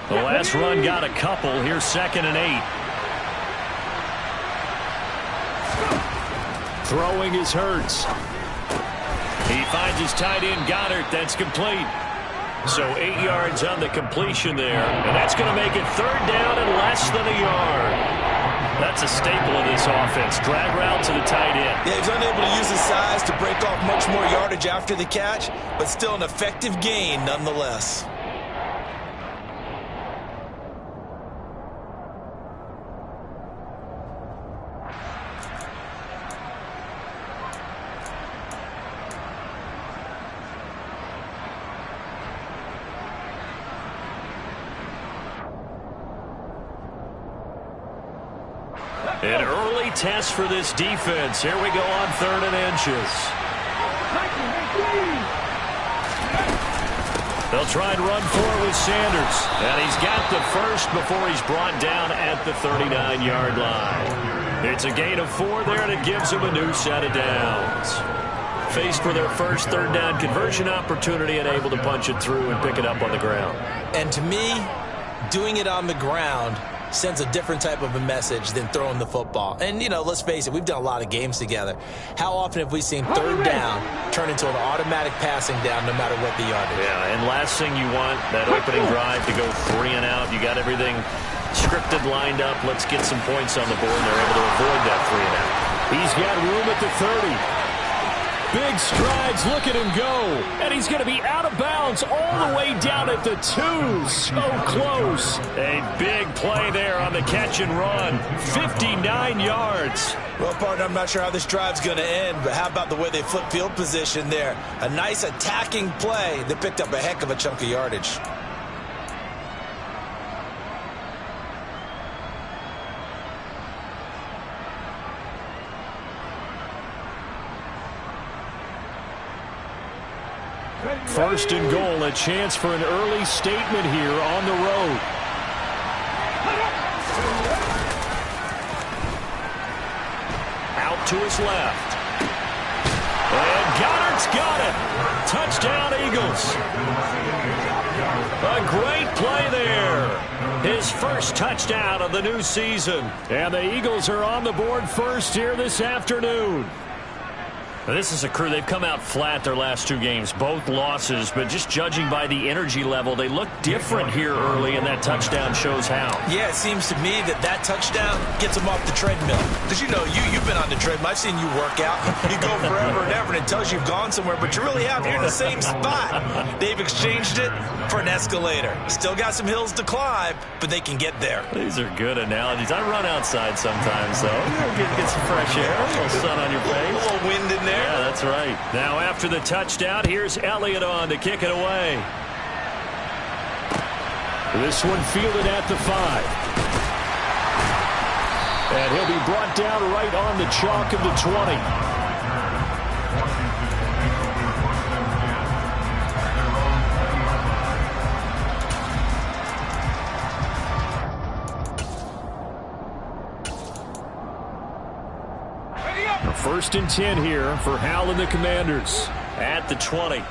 The last run got a couple. Here's 2nd and 8. Throwing is Hurts. He finds his tight end, Goddard. That's complete. So 8 yards on the completion there. And that's going to make it 3rd down and less than a yard. That's a staple of this offense. Drag route to the tight end. Yeah, he's unable to use his size to break off much more yardage after the catch, but still an effective gain nonetheless. An early test for this defense. Here we go on 3rd and inches. They'll try and run for it with Sanders. And he's got the first before he's brought down at the 39-yard line. It's a gain of 4 there, and it gives him a new set of downs. Faced for their first 3rd down conversion opportunity and able to punch it through and pick it up on the ground. And to me, doing it on the ground sends a different type of a message than throwing the football. And, you know, let's face it, we've done a lot of games together. How often have we seen 3rd down turn into an automatic passing down no matter what the yardage? Yeah, and last thing you want, that opening drive to go 3 and out. You got everything scripted, lined up. Let's get some points on the board, and they're able to avoid that 3 and out. He's got room at the 30. Big strides, look at him go. And he's going to be out of bounds all the way down at the 2. So close. A big play there on the catch and run. 59 yards. Well, partner, I'm not sure how this drive's going to end, but how about the way they flip field position there? A nice attacking play that picked up a heck of a chunk of yardage. First and goal, a chance for an early statement here on the road. Out to his left. And Goddard's got it. Touchdown, Eagles. A great play there. His first touchdown of the new season. And the Eagles are on the board first here this afternoon. This is a crew, they've come out flat their last 2 games, both losses, but just judging by the energy level, they look different here early, and that touchdown shows how. Yeah, it seems to me that touchdown gets them off the treadmill. Because, you know, you've been on the treadmill. I've seen you work out. You go forever and ever, and it tells you you've gone somewhere, but you really have. You're in the same spot. They've exchanged it for an escalator. Still got some hills to climb, but they can get there. These are good analogies. I run outside sometimes, though. Get some fresh air, a little sun on your face. A little wind in there. Yeah, that's right. Now after the touchdown, here's Elliott on to kick it away. This one fielded at the 5. And he'll be brought down right on the chalk of the 20. First and 10 here for Hal and the Commanders at the 20.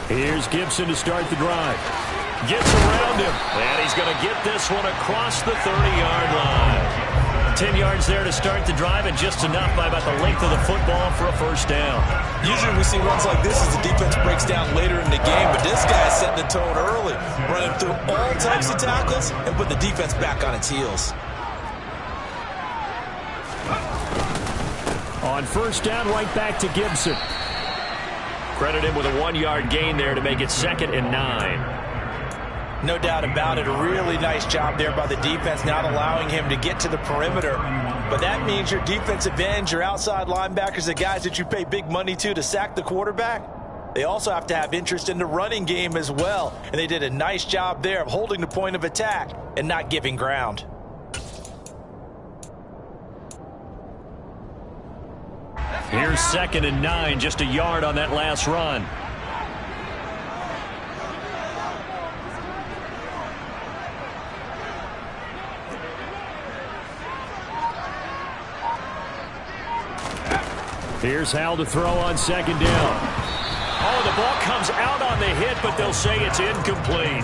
Here's Gibson to start the drive. Gets around him, and he's going to get this one across the 30-yard line. 10 yards there to start the drive, and just enough by about the length of the football for a first down. Usually we see runs like this as the defense breaks down later in the game, but this guy's setting the tone early, running through all types of tackles and put the defense back on its heels. On first down, right back to Gibson. Credit him with a 1-yard gain there to make it 2nd and 9. No doubt about it. A really nice job there by the defense, not allowing him to get to the perimeter. But that means your defensive ends, your outside linebackers, the guys that you pay big money to sack the quarterback, they also have to have interest in the running game as well. And they did a nice job there of holding the point of attack and not giving ground. Here's 2nd and 9, just a yard on that last run. Here's Hal to throw on 2nd down. Oh, The ball comes out on the hit, but they'll say it's incomplete.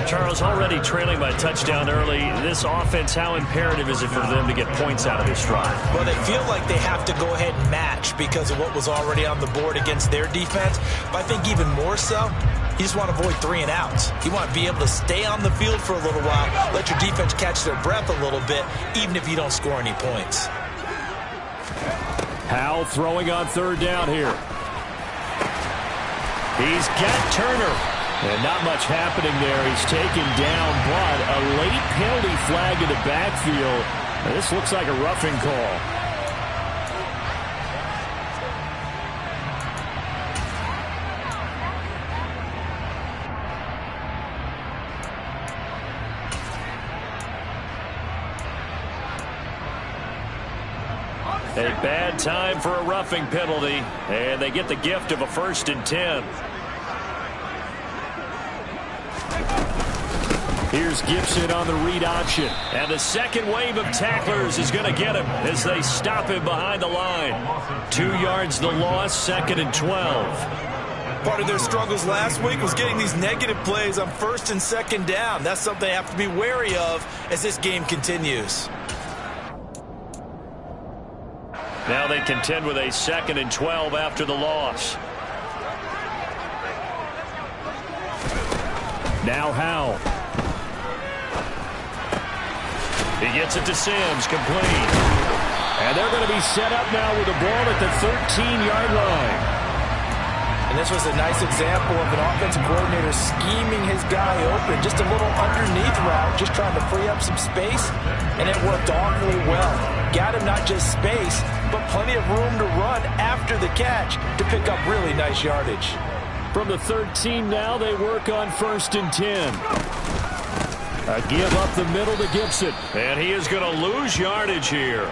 Charles, already trailing by a touchdown early. This offense, how imperative is it for them to get points out of this drive? Well, they feel like they have to go ahead and match because of what was already on the board against their defense. But I think even more so, you just want to avoid 3 and outs. You want to be able to stay on the field for a little while, let your defense catch their breath a little bit, even if you don't score any points. Howell throwing on 3rd down here. He's got Turner. And not much happening there. He's taken down, but a late penalty flag in the backfield. And this looks like a roughing call. A bad time for a roughing penalty, and they get the gift of a 1st and 10. Here's Gibson on the read option. And the second wave of tacklers is going to get him as they stop him behind the line. 2 yards the loss, 2nd and 12. Part of their struggles last week was getting these negative plays on 1st and 2nd down. That's something they have to be wary of as this game continues. Now they contend with a 2nd and 12 after the loss. Now Howell. He gets it to Sims, complete. And they're going to be set up now with the ball at the 13-yard line. And this was a nice example of an offensive coordinator scheming his guy open. Just a little underneath route, just trying to free up some space, and it worked awfully well. Got him not just space, but plenty of room to run after the catch to pick up really nice yardage. From the 13 now, they work on 1st and 10. A give up the middle to Gibson. And he is going to lose yardage here.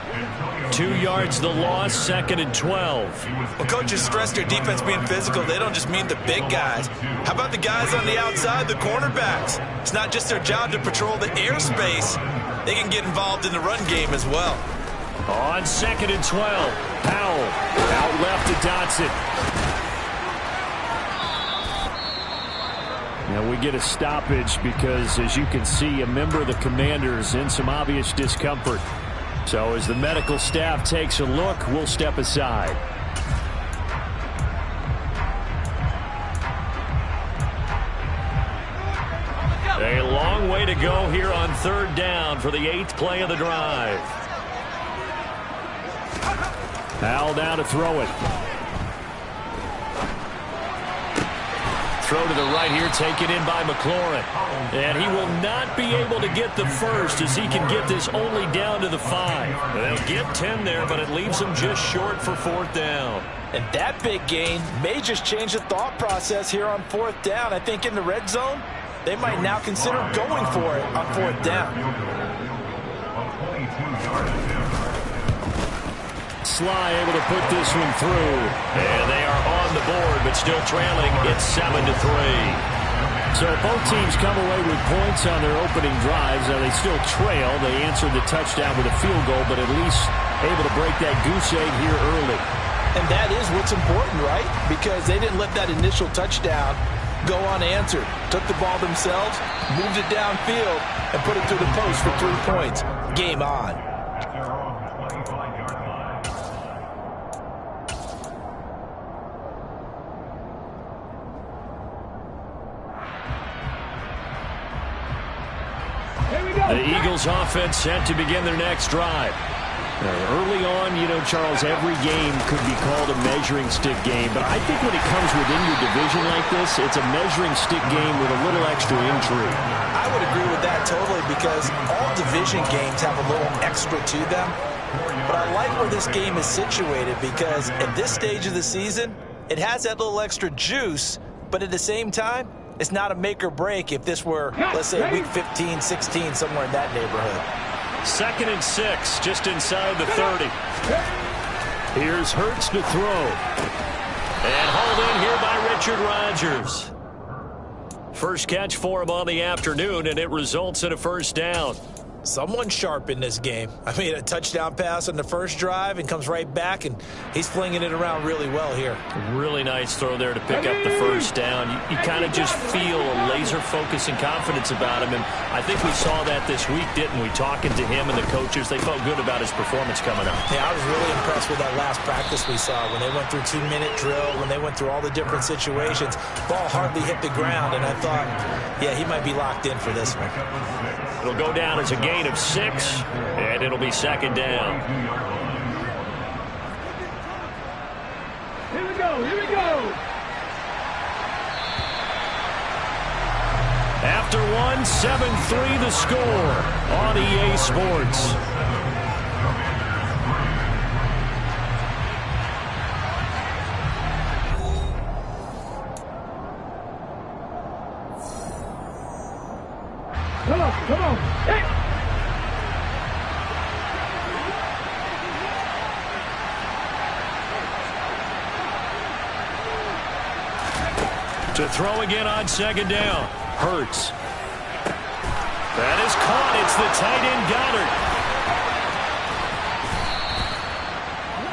2 yards the loss, 2nd and 12. Well, coaches stress their defense being physical. They don't just mean the big guys. How about the guys on the outside, the cornerbacks? It's not just their job to patrol the airspace. They can get involved in the run game as well. On 2nd and 12, Howell out left to Dotson. Now we get a stoppage because, as you can see, a member of the Commanders in some obvious discomfort. So as the medical staff takes a look, we'll step aside. A long way to go here on 3rd down for the 8th play of the drive. Howell down to throw it. Throw to the right here, taken in by McLaurin. And he will not be able to get the first as he can get this only down to the 5. They'll get 10 there, but it leaves him just short for 4th down. And that big gain may just change the thought process here on 4th down. I think in the red zone, they might now consider going for it on 4th down. Sly able to put this one through. And they are on the board, but still trailing. It's 7-3. So both teams come away with points on their opening drives. Now they still trail. They answered the touchdown with a field goal, but at least able to break that goose egg here early. And that is what's important, right? Because they didn't let that initial touchdown go unanswered. Took the ball themselves, moved it downfield, and put it through the post for 3 points. Game on. The Eagles offense set to begin their next drive. Early on, you know, Charles, every game could be called a measuring stick game. But I think when it comes within your division like this, it's a measuring stick game with a little extra intrigue. I would agree with that totally because all division games have a little extra to them. But I like where this game is situated because at this stage of the season, it has that little extra juice. But at the same time, it's not a make or break if this were, let's say, week 15, 16, somewhere in that neighborhood. 2nd and 6, just inside the 30. Here's Hurts to throw. And hauled in here by Richard Rodgers. First catch for him on the afternoon, and it results in a 1st down. Someone sharp in this game. I mean, a touchdown pass on the first drive and comes right back, and he's flinging it around really well here. Really nice throw there to pick up the first down. You kind of just feel a laser focus and confidence about him, and I think we saw that this week, didn't we? Talking to him and the coaches, they felt good about his performance coming up. Yeah, I was really impressed with that last practice we saw when they went through 2-minute drill, when they went through all the different situations. Ball hardly hit the ground, and I thought, yeah, he might be locked in for this one. It'll go down as a gain of 6, and it'll be second down. Here we go, here we go. After one, 7-3 the score on EA Sports. Come on, hey! To throw again on second down. Hurts. That is caught. It's the tight end Goddard.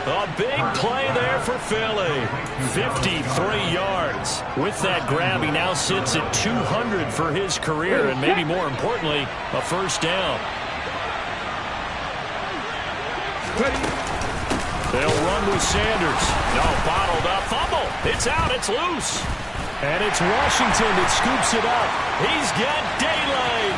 A big play there for Philly. 53 yards. With that grab, he now sits at 200 for his career, and maybe more importantly, a first down. They'll run with Sanders. No, bottled up. Fumble. It's out. It's loose. And it's Washington that scoops it up. He's got daylight.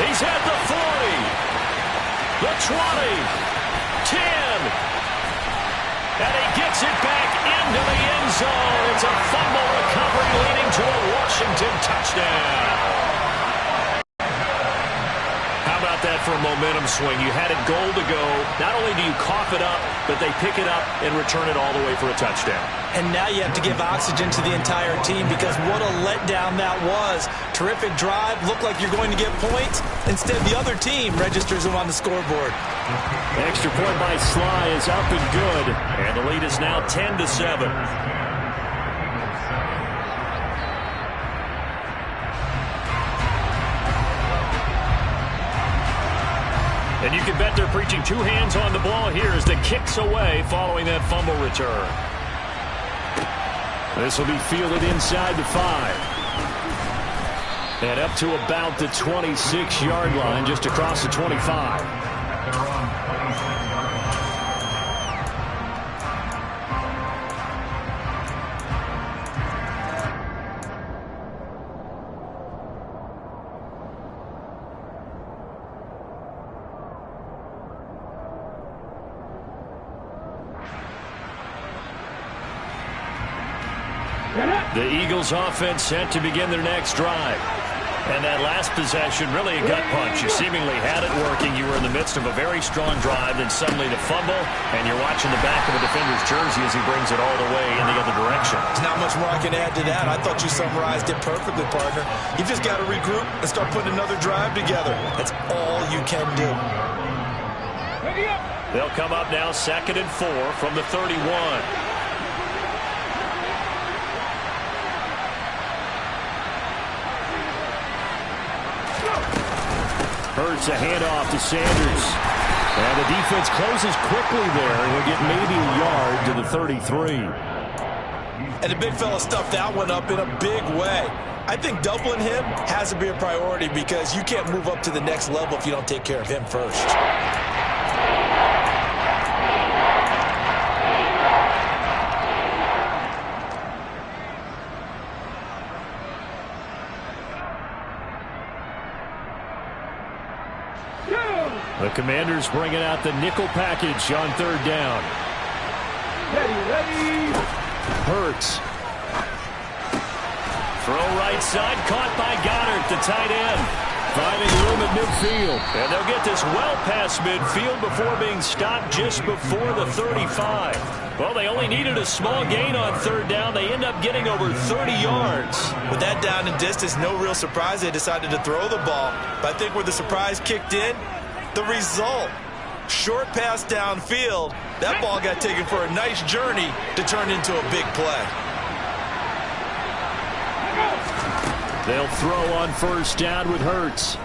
He's at the 40, the 20, 10. And he gets it back into the end zone. It's a fumble recovery leading to a Washington touchdown. How about that for a momentum swing? You had it goal to go. Not only do you cough it up, but they pick it up and return it all the way for a touchdown. And now you have to give oxygen to the entire team because what a letdown that was. Terrific drive. Looked like you're going to get points. Instead, the other team registers them on the scoreboard. Extra point by Sly is up and good. And the lead is now 10-7. And you can bet they're preaching two hands on the ball here as the kick's away following that fumble return. This will be fielded inside the 5. And up to about the 26-yard line, just across the 25. The Eagles offense set to begin their next drive. And that last possession, really a gut punch. You seemingly had it working. You were in the midst of a very strong drive, then suddenly the fumble, and you're watching the back of a defender's jersey as he brings it all the way in the other direction. There's not much more I can add to that. I thought you summarized it perfectly, partner. You just got to regroup and start putting another drive together. That's all you can do. They'll come up now 2nd and 4 from the 31. Hurts a handoff to Sanders. And the defense closes quickly there. And he'll get maybe a yard to the 33. And the big fella stuffed that one up in a big way. I think doubling him has to be a priority because you can't move up to the next level if you don't take care of him first. The Commanders bringing out the nickel package on 3rd down. Ready. Hurts. Throw right side, caught by Goddard, the tight end. Finding room at midfield. And they'll get this well past midfield before being stopped just before the 35. Well, they only needed a small gain on 3rd down. They end up getting over 30 yards. With that down in distance, no real surprise they decided to throw the ball. But I think where the surprise kicked in, the result, short pass downfield, that ball got taken for a nice journey to turn into a big play. They'll throw on first down with Hurts.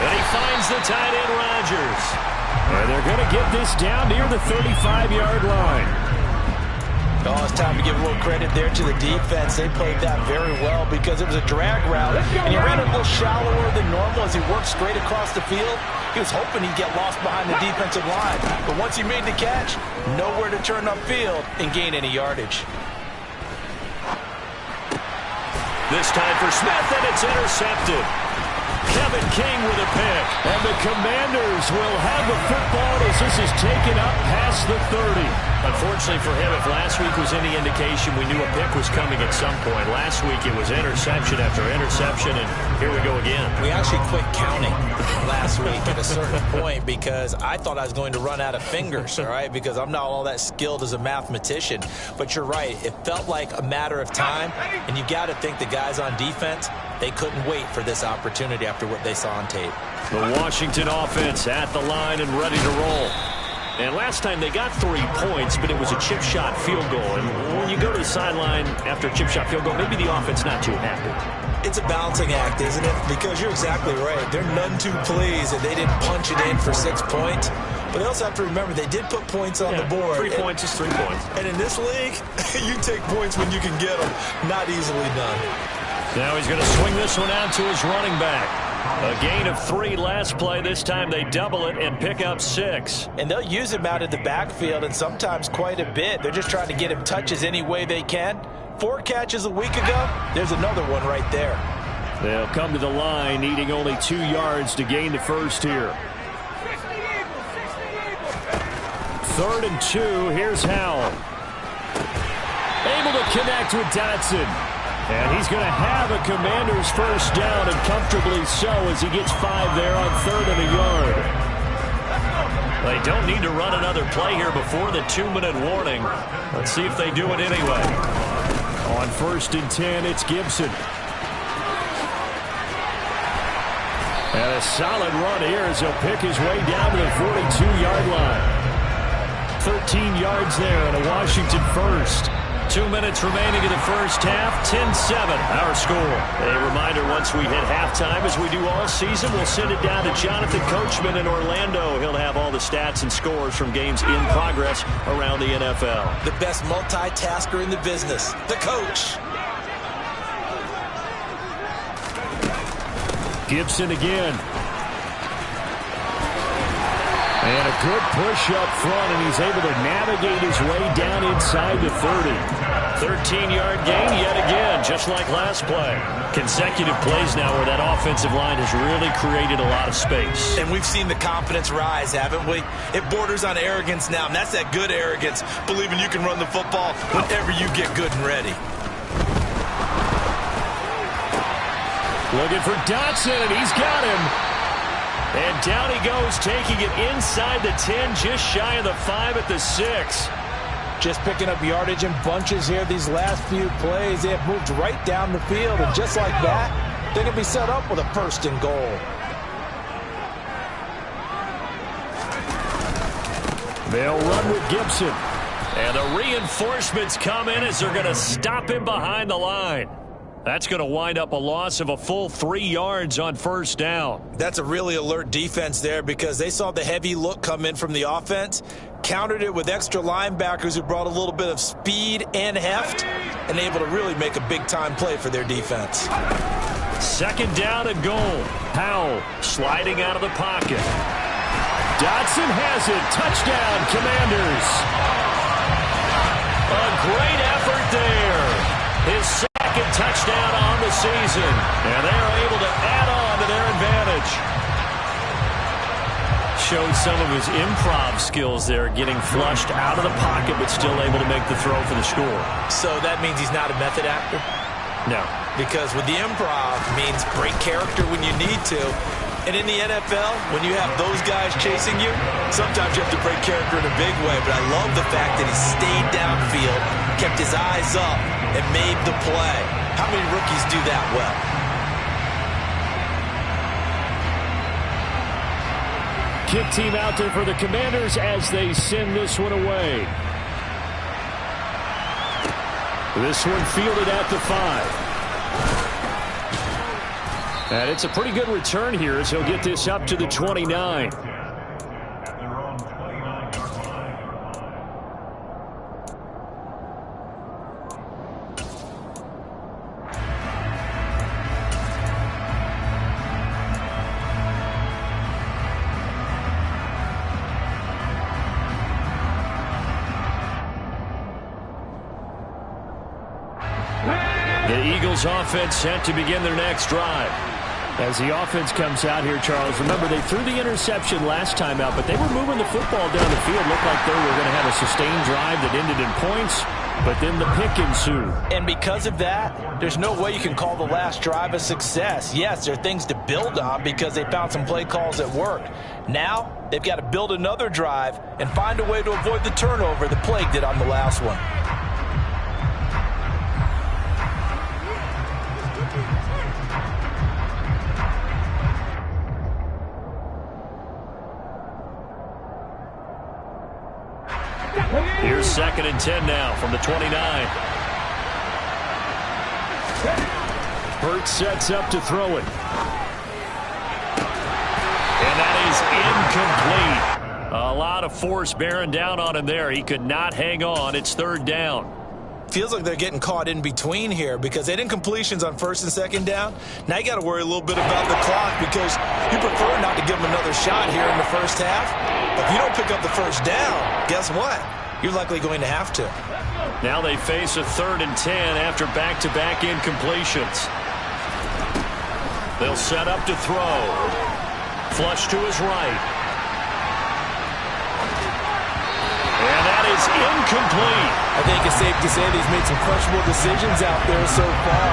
And he finds the tight end, Rodgers. And they're going to get this down near the 35-yard line. Oh, it's time to give a little credit there to the defense. They played that very well because it was a drag route, and he ran it a little shallower than normal as he worked straight across the field. He was hoping he'd get lost behind the defensive line. But once he made the catch, nowhere to turn upfield and gain any yardage. This time for Smith, and it's intercepted. Kevin King with a pick. And the Commanders will have the football as this is taken up past the 30. Unfortunately for him, if last week was any indication, we knew a pick was coming at some point. Last week it was interception after interception, and here we go again. We actually quit counting last week at a certain point because I thought I was going to run out of fingers, all right, because I'm not all that skilled as a mathematician. But you're right. It felt like a matter of time, and you got to think the guys on defense, they couldn't wait for this opportunity after what they saw on tape. The Washington offense at the line and ready to roll. And last time they got 3 points, but it was a chip shot field goal. And when you go to the sideline after a chip shot field goal, maybe the offense not too happy. It's a balancing act, isn't it? Because you're exactly right. They're none too pleased that they didn't punch it in for 6 points. But they also have to remember they did put points on the board. 3 points is 3 points. And in this league, you take points when you can get them. Not easily done. Now he's going to swing this one out to his running back. A gain of 3 last play. This time they double it and pick up 6. And they'll use him out of the backfield and sometimes quite a bit. They're just trying to get him touches any way they can. 4 catches a week ago. There's another one right there. They'll come to the line needing only 2 yards to gain the first here. 3rd and 2. Here's Howell. Able to connect with Dotson. And he's going to have a Commander's first down, and comfortably so as he gets 5 there on 3rd and a yard. They don't need to run another play here before the 2-minute warning. Let's see if they do it anyway. On 1st and 10, it's Gibson. And a solid run here as he'll pick his way down to the 42-yard line. 13 yards there and a Washington first. 2 minutes remaining in the first half. 10-7 our score. A reminder, once we hit halftime, as we do all season, we'll send it down to Jonathan Coachman in Orlando. He'll have all the stats and scores from games in progress around the NFL. The best multitasker in the business, the coach. Gibson again. And a good push up front, and he's able to navigate his way down inside the 30. 13-yard gain yet again, just like last play. Consecutive plays now where that offensive line has really created a lot of space. And we've seen the confidence rise, haven't we? It borders on arrogance now, and that's that good arrogance, believing you can run the football whenever you get good and ready. Looking for Dotson, and he's got him. And down he goes, taking it inside the 10, just shy of the 5 at the 6. Just picking up yardage in bunches here these last few plays. They have moved right down the field, and just like that, they're going to be set up with a 1st and goal. They'll run with Gibson. And the reinforcements come in as they're going to stop him behind the line. That's going to wind up a loss of a full 3 yards on 1st down. That's a really alert defense there because they saw the heavy look come in from the offense, countered it with extra linebackers who brought a little bit of speed and heft, and able to really make a big-time play for their defense. 2nd down and goal. Howell sliding out of the pocket. Dotson has it. Touchdown, Commanders. A great effort there. His 2nd touchdown on the season. And they are able to add on to their advantage. Showed some of his improv skills there, getting flushed out of the pocket, but still able to make the throw for the score. So that means he's not a method actor? No. Because with the improv means break character when you need to. And in the NFL, when you have those guys chasing you, sometimes you have to break character in a big way. But I love the fact that he stayed downfield, kept his eyes up, and made the play. How many rookies do that well? Kick team out there for the Commanders as they send this one away. This one fielded at the 5. And it's a pretty good return here as he'll get this up to the 29. The Eagles offense set to begin their next drive. As the offense comes out here, Charles, remember they threw the interception last time out, but they were moving the football down the field. Looked like they were going to have a sustained drive that ended in points, but then the pick ensued. And because of that, there's no way you can call the last drive a success. Yes, there are things to build on because they found some play calls that worked. Now, they've got to build another drive and find a way to avoid the turnover the Plague did on the last one. Here's 2nd and 10 now from the 29. Burt sets up to throw it. And that is incomplete. A lot of force bearing down on him there. He could not hang on. It's 3rd down. Feels like they're getting caught in between here because they did incompletions on 1st and 2nd down. Now you got to worry a little bit about the clock because you prefer not to give them another shot here in the first half. If you don't pick up the 1st down, guess what? You're likely going to have to. Now they face a 3rd and 10 after back-to-back incompletions. They'll set up to throw. Flush to his right. And that is incomplete. I think it's safe to say that he's made some questionable decisions out there so far.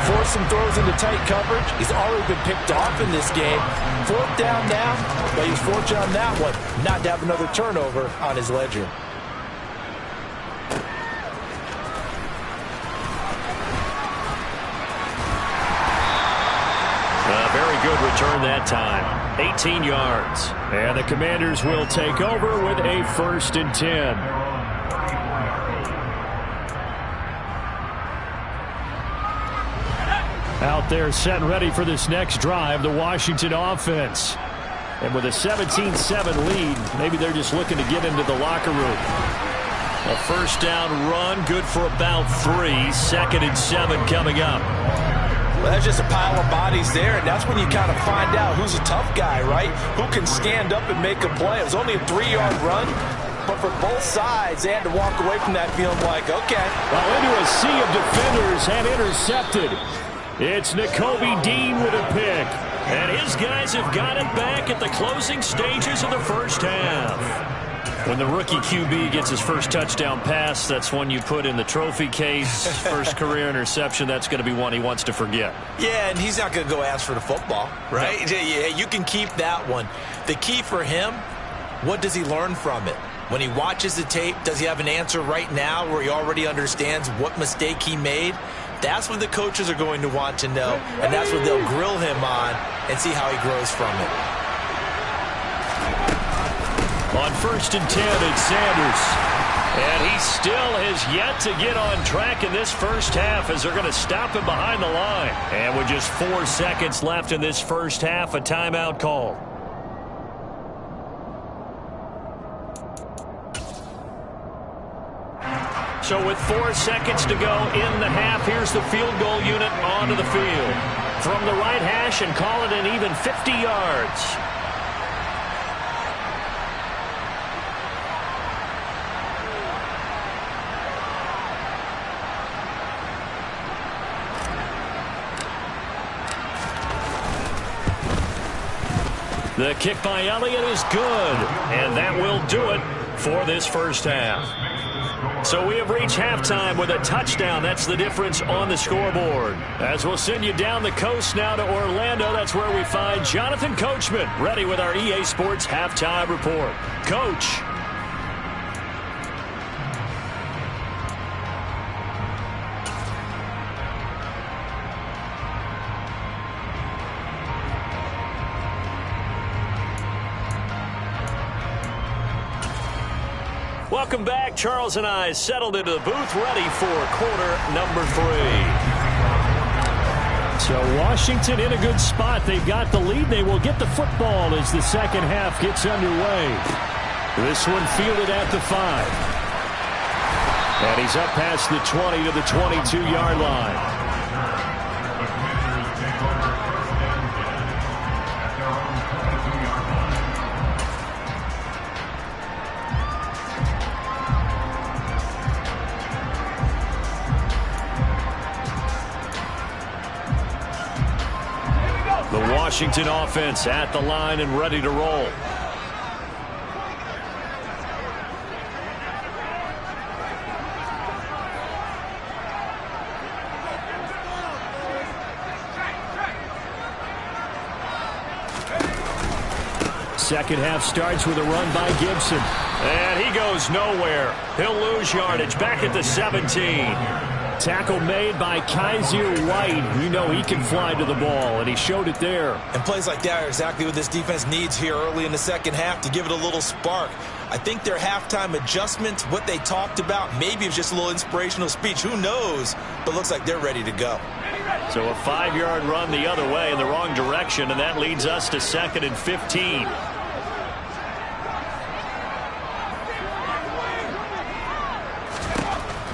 Forced some throws into tight coverage. He's already been picked off in this game. 4th down now, but he's fortunate on that one not to have another turnover on his ledger. Very good return that time. 18 yards. And the Commanders will take over with a 1st and 10. Out there set and ready for this next drive, the Washington offense. And with a 17-7 lead, maybe they're just looking to get into the locker room. A 1st down run, good for about 3. 2nd and 7 coming up. Well, that's just a pile of bodies there, and that's when you kind of find out who's a tough guy, right? Who can stand up and make a play. It was only a 3-yard run, but for both sides, they had to walk away from that feeling like, okay. Well, into a sea of defenders and intercepted. It's Nakobe Dean with a pick. And his guys have got it back at the closing stages of the first half. When the rookie QB gets his first touchdown pass, that's one you put in the trophy case. First career interception, that's going to be one he wants to forget. Yeah, and he's not going to go ask for the football, right? No. Yeah, you can keep that one. The key for him, what does he learn from it? When he watches the tape, does he have an answer right now where he already understands what mistake he made? That's what the coaches are going to want to know, and that's what they'll grill him on and see how he grows from it. On 1st and 10, it's Sanders. And he still has yet to get on track in this first half as they're going to stop him behind the line. And with just 4 seconds left in this first half, a timeout call. So with 4 seconds to go in the half, here's the field goal unit onto the field. From the right hash and call it an even 50 yards. The kick by Elliott is good, and that will do it for this first half. So we have reached halftime with a touchdown. That's the difference on the scoreboard. As we'll send you down the coast now to Orlando, that's where we find Jonathan Coachman, ready with our EA Sports Halftime Report. Coach. Welcome back. Charles and I settled into the booth ready for quarter number 3. So Washington in a good spot. They've got the lead. They will get the football as the second half gets underway. This one fielded at the 5. And he's up past the 20 to the 22-yard line. The Washington offense at the line and ready to roll. Second half starts with a run by Gibson. And he goes nowhere. He'll lose yardage back at the 17. Tackle made by Kaiser White. You know he can fly to the ball, and he showed it there. And plays like that are exactly what this defense needs here early in the second half to give it a little spark. I think their halftime adjustments, what they talked about, maybe it was just a little inspirational speech. Who knows? But looks like they're ready to go. So a 5-yard run the other way in the wrong direction, and that leads us to 2nd and 15.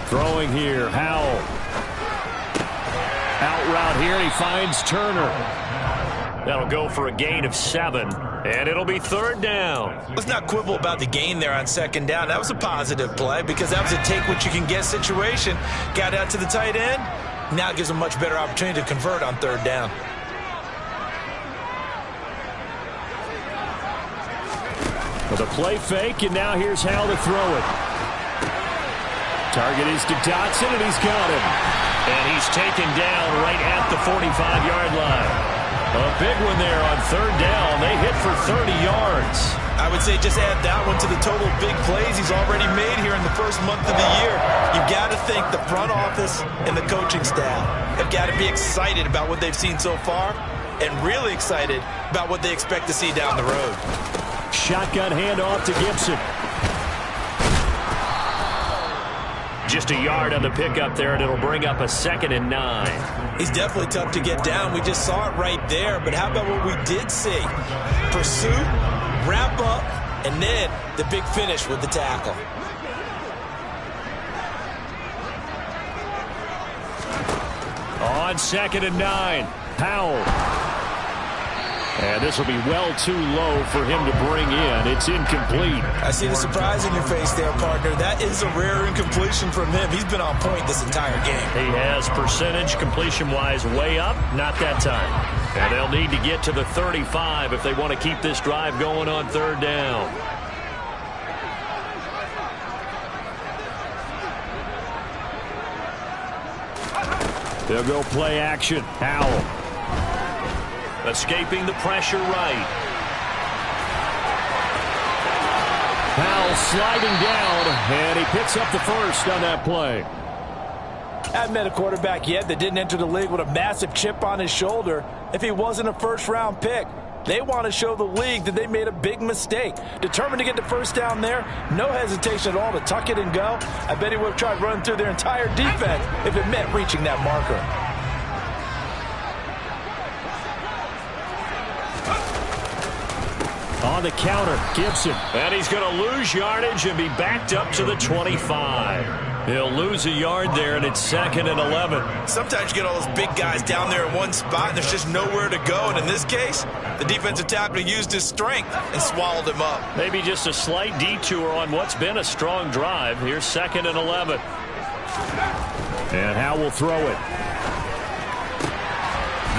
Throwing here, Howell. Out route here, he finds Turner. That'll go for a gain of 7, and it'll be 3rd down. Let's not quibble about the gain there on 2nd down. That was a positive play because that was a take-what-you-can-get situation. Got out to the tight end. Now it gives them a much better opportunity to convert on 3rd down. With a play fake, and now here's Howell to throw it. Target is to Dotson, and he's got him. And he's taken down right at the 45-yard line. A big one there on 3rd down. They hit for 30 yards. I would say just add that one to the total big plays he's already made here in the first month of the year. You've got to think the front office and the coaching staff have got to be excited about what they've seen so far and really excited about what they expect to see down the road. Shotgun handoff to Gibson. Just a yard on the pickup there, and it'll bring up a 2nd and 9. He's definitely tough to get down. We just saw it right there. But how about what we did see? Pursuit, wrap up, and then the big finish with the tackle. On 2nd and 9, Howell. And this will be well too low for him to bring in. It's incomplete. I see the surprise in your face there, partner. That is a rare incompletion from him. He's been on point this entire game. He has percentage completion-wise way up. Not that time. And they'll need to get to the 35 if they want to keep this drive going on 3rd down. They'll go play action. Howell. Escaping the pressure right. Howell sliding down, and he picks up the first on that play. I haven't met a quarterback yet that didn't enter the league with a massive chip on his shoulder if he wasn't a first-round pick. They want to show the league that they made a big mistake. Determined to get the first down there, no hesitation at all to tuck it and go. I bet he would have tried running through their entire defense if it meant reaching that marker. On the counter, Gibson. And he's going to lose yardage and be backed up to the 25. He'll lose a yard there, and it's 2nd and 11. Sometimes you get all those big guys down there in one spot, and there's just nowhere to go. And in this case, the defensive tackle used his strength and swallowed him up. Maybe just a slight detour on what's been a strong drive. Here's 2nd and 11. And Howell will throw it.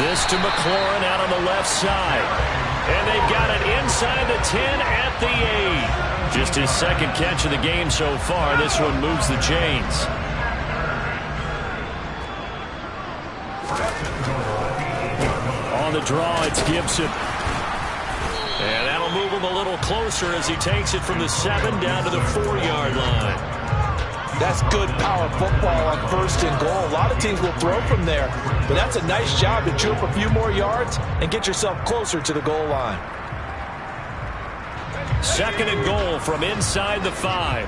This to McLaurin out on the left side. And they've got it inside the 10 at the 8. Just his 2nd catch of the game so far. This one moves the chains. On the draw, it's Gibson. And that'll move him a little closer as he takes it from the 7 down to the 4-yard line. That's good power football on 1st and goal. A lot of teams will throw from there, but that's a nice job to chew up a few more yards and get yourself closer to the goal line. 2nd and goal from inside the 5.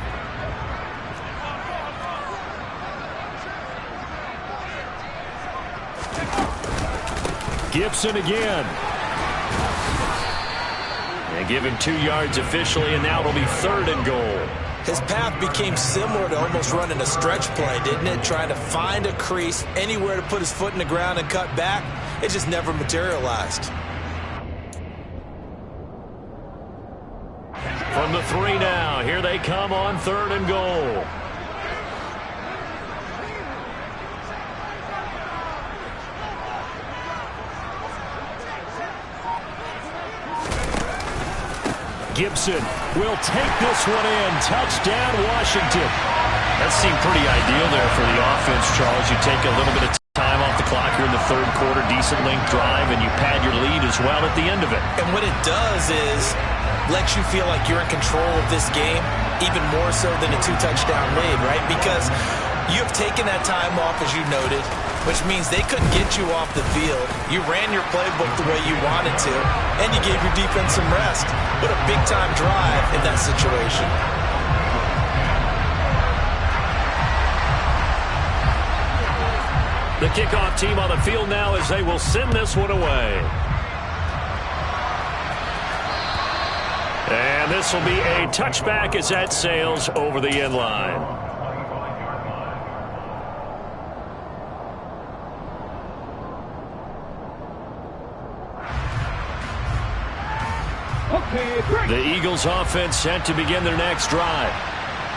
Gibson again. And give him 2 yards officially, and now it'll be 3rd and goal. His path became similar to almost running a stretch play, didn't it? Trying to find a crease, anywhere to put his foot in the ground and cut back. It just never materialized. From the 3 now, here they come on 3rd and goal. Gibson will take this one in. Touchdown, Washington. That seemed pretty ideal there for the offense, Charles. You take a little bit of time off the clock here in the 3rd quarter, decent length drive, and you pad your lead as well at the end of it. And what it does is lets you feel like you're in control of this game, even more so than a 2-touchdown lead, right? Because you have taken that time off, as you noted, which means they couldn't get you off the field. You ran your playbook the way you wanted to, and you gave your defense some rest. What a big-time drive in that situation. The kickoff team on the field now as they will send this one away. And this will be a touchback as that sails over the end line. The Eagles offense set to begin their next drive.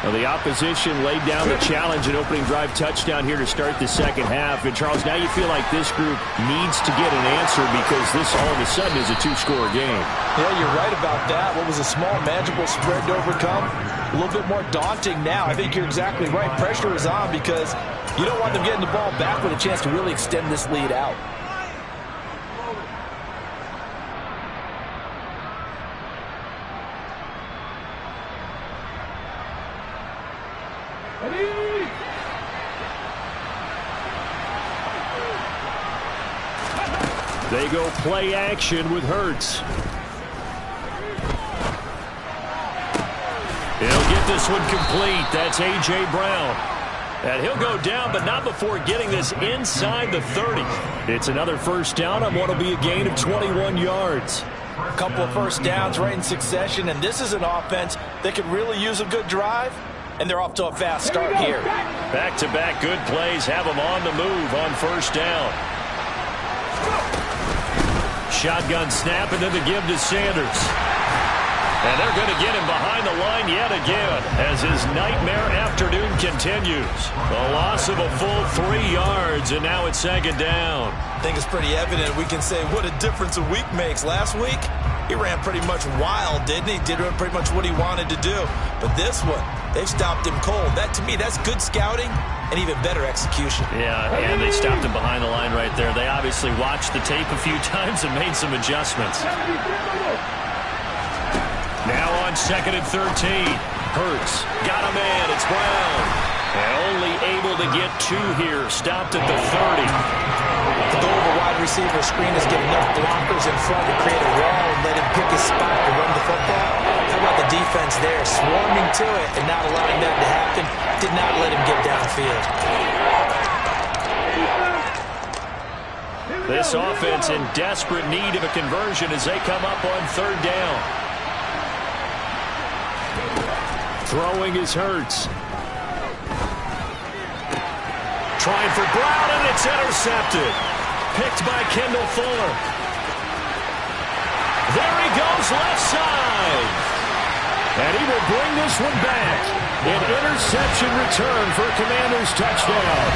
Well, the opposition laid down the challenge and opening drive touchdown here to start the second half. And, Charles, now you feel like this group needs to get an answer because this all of a sudden is a 2-score game. Yeah, you're right about that. What was a small, manageable spread to overcome, a little bit more daunting now. I think you're exactly right. Pressure is on because you don't want them getting the ball back with a chance to really extend this lead out. They go play action with Hurts. He'll get this one complete. That's A.J. Brown. And he'll go down, but not before getting this inside the 30. It's another first down on what will be a gain of 21 yards. A couple of first downs right in succession, and this is an offense that could really use a good drive, and they're off to a fast start here. Back-to-back good plays have them on the move on first down. Shotgun snap, and then the give to Sanders. And they're going to get him behind the line yet again as his nightmare afternoon continues. A loss of a full 3 yards, and now it's second down. I think it's pretty evident. We can say what a difference a week makes. Last week, he ran pretty much wild, didn't he? Did pretty much what he wanted to do. But this one, they've stopped him cold. That, to me, that's good scouting and even better execution. Yeah, and they stopped him behind the line right there. They obviously watched the tape a few times and made some adjustments. Now on 2nd and 13. Hurts got a man. It's Brown. And only able to get 2 here. Stopped at the 30. The goal of a wide receiver screen is get enough blockers in front to create a wall and let him pick his spot to run the football. How about the defense there, swarming to it and not allowing that to happen? Did not let him get downfield. This offense in desperate need of a conversion as they come up on 3rd down. Throwing is Hurts. Trying for Brown, and it's intercepted. Picked by Kendall Fuller. There he goes, left side. And he will bring this one back. An interception return for a Commanders touchdown.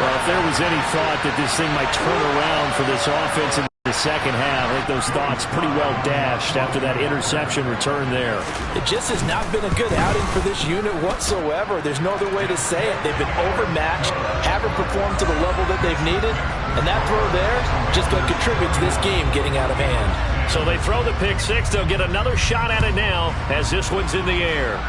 Well, if there was any thought that this thing might turn around for this offense in the second half, I think those thoughts pretty well dashed after that interception return there. It just has not been a good outing for this unit whatsoever. There's no other way to say it. They've been overmatched, haven't performed to the level that they've needed, and that throw there just going to contribute to this game getting out of hand. So they throw the pick six. They'll get another shot at it now as this one's in the air.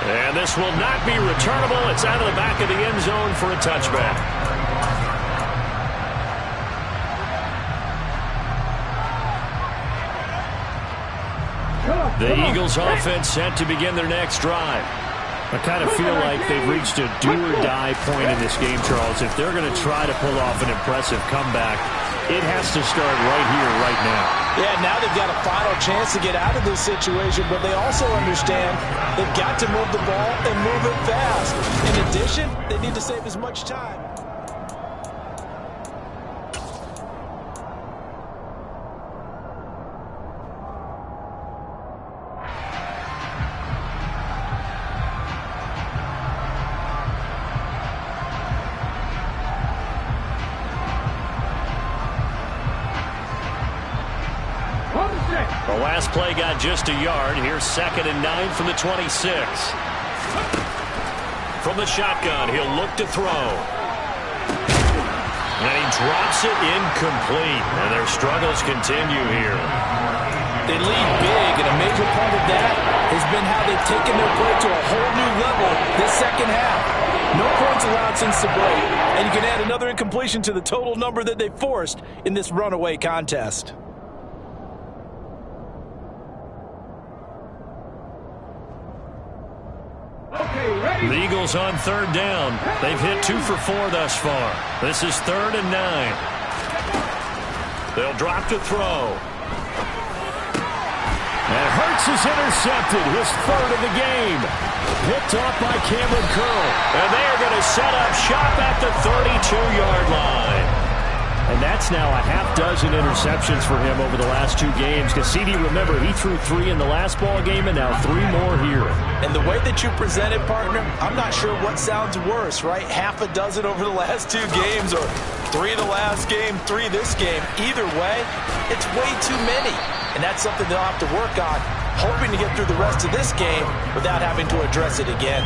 And this will not be returnable. It's out of the back of the end zone for a touchback. The Eagles offense set to begin their next drive. I kind of feel like they've reached a do-or-die point in this game, Charles. If they're going to try to pull off an impressive comeback, it has to start right here, right now. Yeah, now they've got a final chance to get out of this situation, but they also understand they've got to move the ball and move it fast. In addition, they need to save as much time. The last play got just a yard. Here's 2nd and 9 from the 26. From the shotgun, he'll look to throw. And he drops it incomplete. And their struggles continue here. They lead big, and a major part of that has been how they've taken their play to a whole new level this second half. No points allowed since the break, and you can add another incompletion to the total number that they forced in this runaway contest. The Eagles on 3rd down. They've hit 2 for 4 thus far. This is 3rd and 9. They'll drop to throw. And Hurts is intercepted. His 3rd of the game. Picked off by Cameron Curl. And they are going to set up shop at the 32-yard line. And that's now a half-dozen interceptions for him over the last 2 games. Because, CD, remember, he threw 3 in the last ball game and now 3 more here. And the way that you presented, partner, I'm not sure what sounds worse, right? Half a dozen over the last 2 games or 3 the last game, 3 this game. Either way, it's way too many. And that's something they'll have to work on, hoping to get through the rest of this game without having to address it again.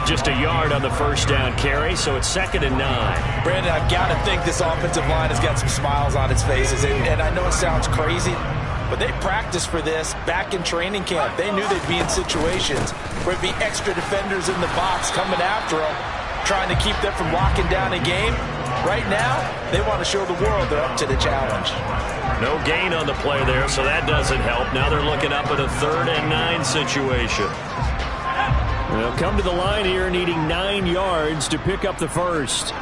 Just a yard on the 1st down carry, so it's 2nd and 9. Brandon, I've got to think this offensive line has got some smiles on its faces. And I know it sounds crazy, but they practiced for this back in training camp. They knew they'd be in situations where it'd be extra defenders in the box coming after them, trying to keep them from locking down a game. Right now, they want to show the world they're up to the challenge. No gain on the play there, so that doesn't help. Now they're looking up at a 3rd and 9 situation. They'll come to the line here needing 9 yards to pick up the first.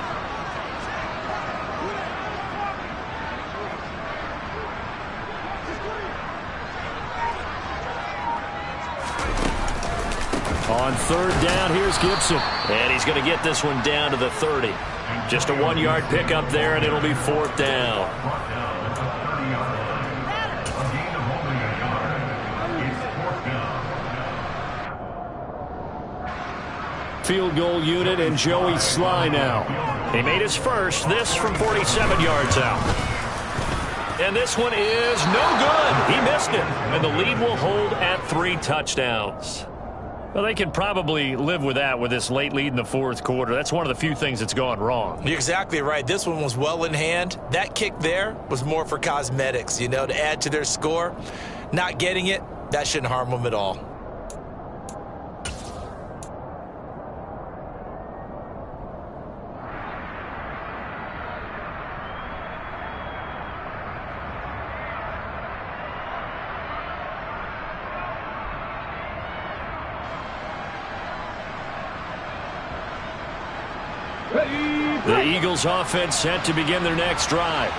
On 3rd down, here's Gibson. And he's going to get this one down to the 30. Just a 1-yard pickup there, and it'll be 4th down. Field goal unit and Joey Sly now. He made his first, this from 47 yards out. And this one is no good. He missed it. And the lead will hold at 3 touchdowns. Well, they can probably live with that with this late lead in the 4th quarter. That's one of the few things that's gone wrong. You're exactly right. This one was well in hand. That kick there was more for cosmetics, to add to their score. Not getting it, that shouldn't harm them at all. The Eagles offense set to begin their next drive.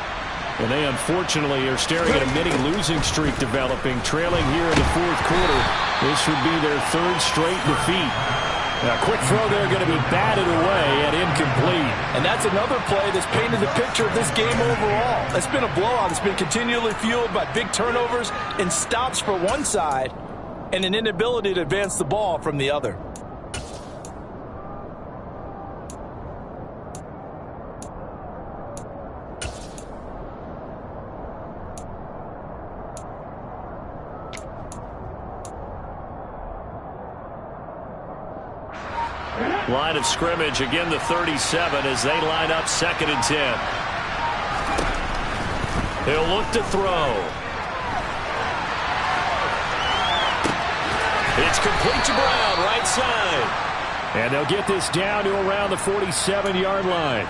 And they unfortunately are staring at a mini losing streak developing, trailing here in the 4th quarter. This would be their 3rd straight defeat. Now, a quick throw there going to be batted away and incomplete. And that's another play that's painted the picture of this game overall. It's been a blowout. It's been continually fueled by big turnovers and stops for one side and an inability to advance the ball from the other. Line of scrimmage, again the 37 as they line up 2nd and 10. He'll look to throw. It's complete to Brown, right side. And they'll get this down to around the 47-yard line.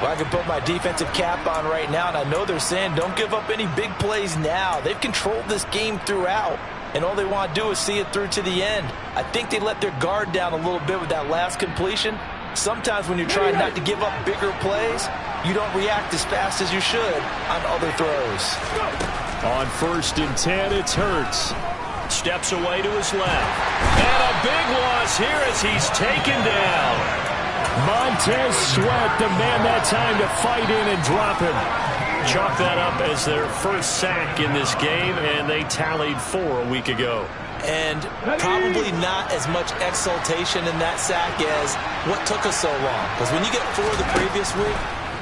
Well, I can put my defensive cap on right now, and I know they're saying don't give up any big plays now. They've controlled this game throughout. and all they want to do is see it through to the end. I think they let their guard down a little bit with that last completion. Sometimes when you're trying not to give up bigger plays, you don't react as fast as you should on other throws. On 1st and 10, it's Hurts. Steps away to his left. And a big loss here as he's taken down. Montez Sweat, the man that time to fight in and drop him. Chalk that up as their first sack in this game, and they tallied 4 a week ago. And probably not as much exultation in that sack as what took us so long. Because when you get 4 the previous week,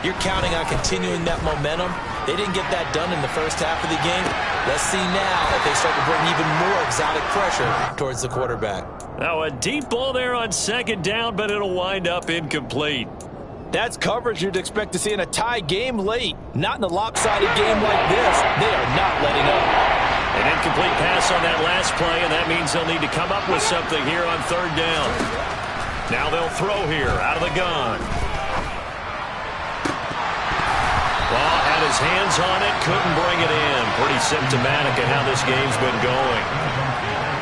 you're counting on continuing that momentum. They didn't get that done in the first half of the game. Let's see now if they start to bring even more exotic pressure towards the quarterback. Now a deep ball there on 2nd down, but it'll wind up incomplete. That's coverage you'd expect to see in a tie game late. Not in a lopsided game like this. They are not letting up. An incomplete pass on that last play, and that means they'll need to come up with something here on 3rd down. Now they'll throw here out of the gun. Well, had his hands on it, couldn't bring it in. Pretty symptomatic of how this game's been going.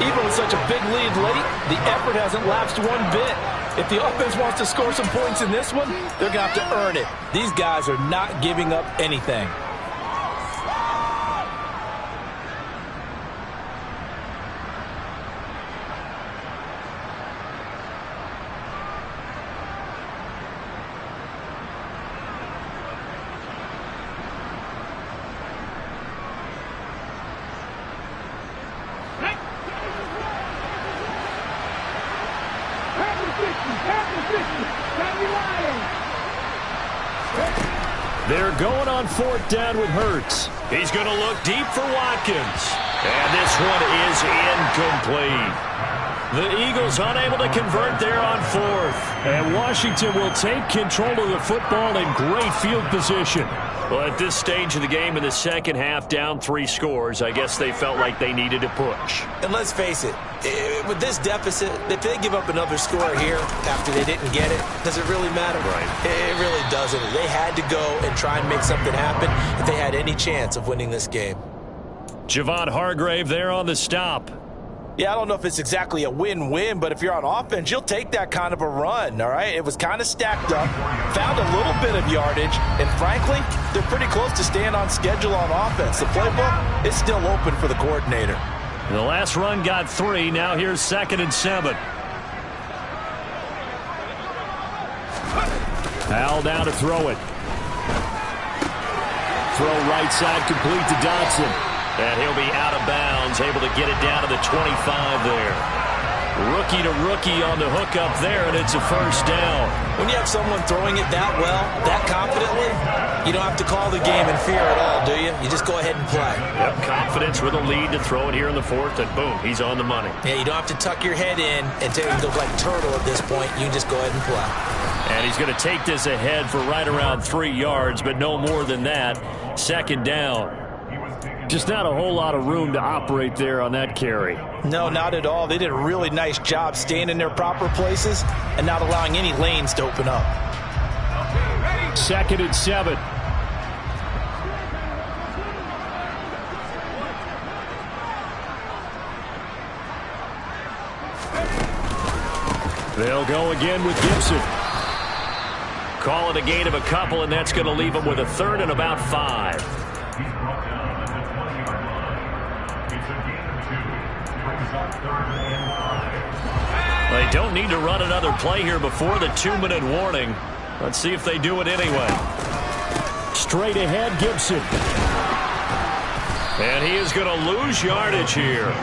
Even with such a big lead late, the effort hasn't lapsed one bit. If the offense wants to score some points in this one, they're going to have to earn it. These guys are not giving up anything. They're going on 4th down with Hurts. He's going to look deep for Watkins. And this one is incomplete. The Eagles unable to convert there on 4th. And Washington will take control of the football in great field position. Well, at this stage of the game in the 2nd half, down 3 scores, I guess they felt like they needed to push. And let's face it, with this deficit, if they give up another score here after they didn't get it, does it really matter? Right. It really doesn't. They had to go and try and make something happen if they had any chance of winning this game. Javon Hargrave there on the stop. Yeah, I don't know if it's exactly a win-win, but if you're on offense, you'll take that kind of a run, all right? It was kind of stacked up, found a little bit of yardage, and frankly, they're pretty close to staying on schedule on offense. The playbook is still open for the coordinator. The last run got 3. Now here's 2nd and 7. Al now to throw it. Throw right side complete to Dotson. And he'll be out of bounds, able to get it down to the 25 there. Rookie to rookie on the hookup there, and it's a 1st down. When you have someone throwing it that well, that confidently, you don't have to call the game in fear at all, do you? You just go ahead and play. Yep, confidence with a lead to throw it here in the 4th, and boom, he's on the money. Yeah, you don't have to tuck your head in and look like turtle at this point. You can just go ahead and play. And he's going to take this ahead for right around 3 yards, but no more than that. 2nd down. Just not a whole lot of room to operate there on that carry. No, not at all. They did a really nice job staying in their proper places and not allowing any lanes to open up. 2nd and 7. They'll go again with Gibson. Call it a gain of a couple, and that's going to leave them with a 3rd and about 5. They don't need to run another play here before the 2-minute warning. Let's see if they do it anyway. Straight ahead, Gibson. And he is going to lose yardage here.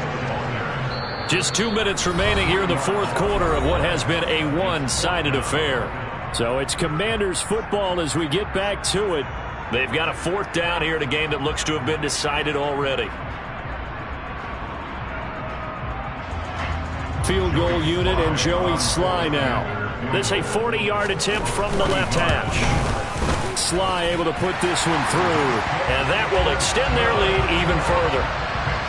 Just 2 minutes remaining here in the 4th quarter of what has been a one-sided affair. So it's Commanders football as we get back to it. They've got a 4th down here in a game that looks to have been decided already. Field goal unit and Joey Sly now. This a 40-yard attempt from the left hash. Sly able to put this one through. And that will extend their lead even further.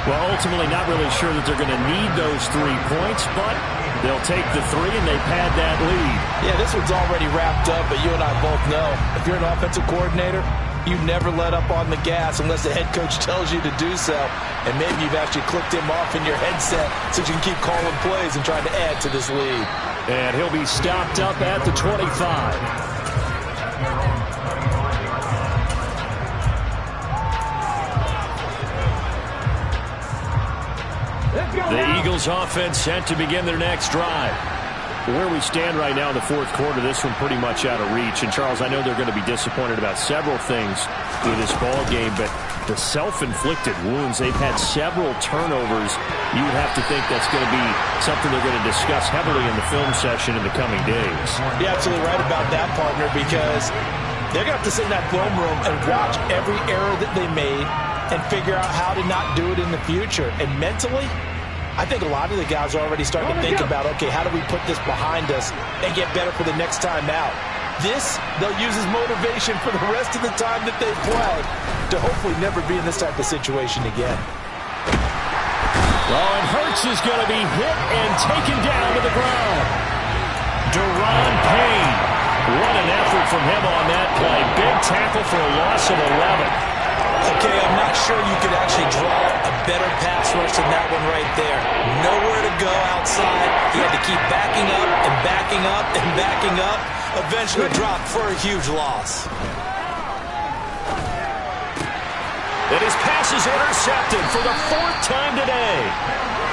Well, ultimately not really sure that they're going to need those 3 points, but they'll take the 3 and they pad that lead. Yeah, this one's already wrapped up, but you and I both know if you're an offensive coordinator, you never let up on the gas unless the head coach tells you to do so. And maybe you've actually clicked him off in your headset so you can keep calling plays and trying to add to this lead. And he'll be stopped up at the 25. The Eagles offense set to begin their next drive. Where we stand right now in the fourth quarter, this one pretty much out of reach. And, Charles, I know they're going to be disappointed about several things with this ball game, but the self-inflicted wounds, they've had several turnovers. You would have to think that's going to be something they're going to discuss heavily in the film session in the coming days. You're absolutely right about that, partner, because they're going to have to sit in that film room and watch every error that they made and figure out how to not do it in the future. And mentally, I think a lot of the guys are already starting to think about, okay, how do we put this behind us and get better for the next time out? This, they'll use as motivation for the rest of the time that they play to hopefully never be in this type of situation again. Oh, and Hurts is going to be hit and taken down to the ground. Daron Payne. What an effort from him on that play. Big tackle for a loss of 11. Okay, I'm not sure you could actually draw a better pass rush than that one right there. Nowhere to go outside. He had to keep backing up and backing up and backing up. Eventually dropped for a huge loss. And his pass is intercepted for the fourth time today.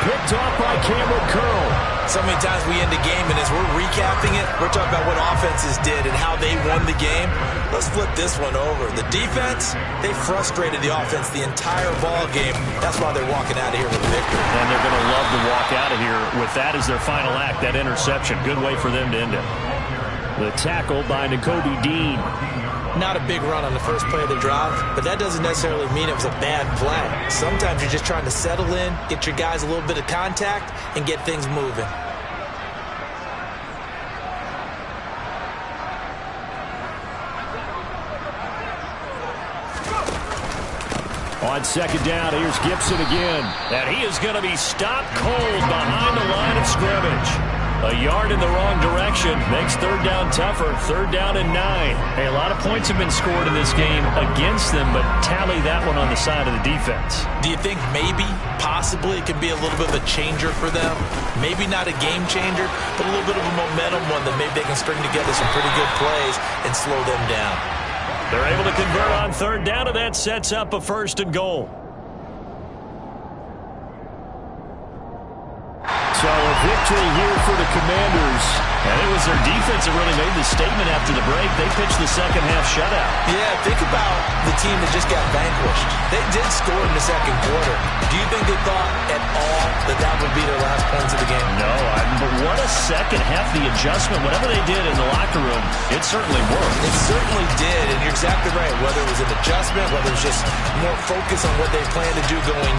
Picked off by Cameron Curl. So many times we end the game, and as we're recapping it, we're talking about what offenses did and how they won the game. Let's flip this one over. The defense, they frustrated the offense the entire ball game. That's why they're walking out of here with a victory. And they're going to love to walk out of here with that as their final act, that interception. Good way for them to end it. The tackle by Nakobe Dean. Not a big run on the first play of the drive, but that doesn't necessarily mean it was a bad play. Sometimes you're just trying to settle in, get your guys a little bit of contact, and get things moving. On second down, here's Gibson again. And he is going to be stopped cold behind the line of scrimmage. A yard in the wrong direction makes third down tougher. Third down and 9. Hey, a lot of points have been scored in this game against them, but tally that one on the side of the defense. Do you think maybe, possibly, it can be a little bit of a changer for them? Maybe not a game changer, but a little bit of a momentum one that maybe they can string together some pretty good plays and slow them down. They're able to convert on third down, and that sets up a first and goal. So a victory here for the Commanders. And it was their defense that really made the statement after the break. They pitched the second half shutout. Yeah, think about the team that just got vanquished. They did score in the second quarter. Do you think they thought at all that that would be their last points of the game? No, but what a second half. The adjustment, whatever they did in the locker room, it certainly worked. It certainly did, and you're exactly right. Whether it was an adjustment, whether it was just more focus on what they plan to do going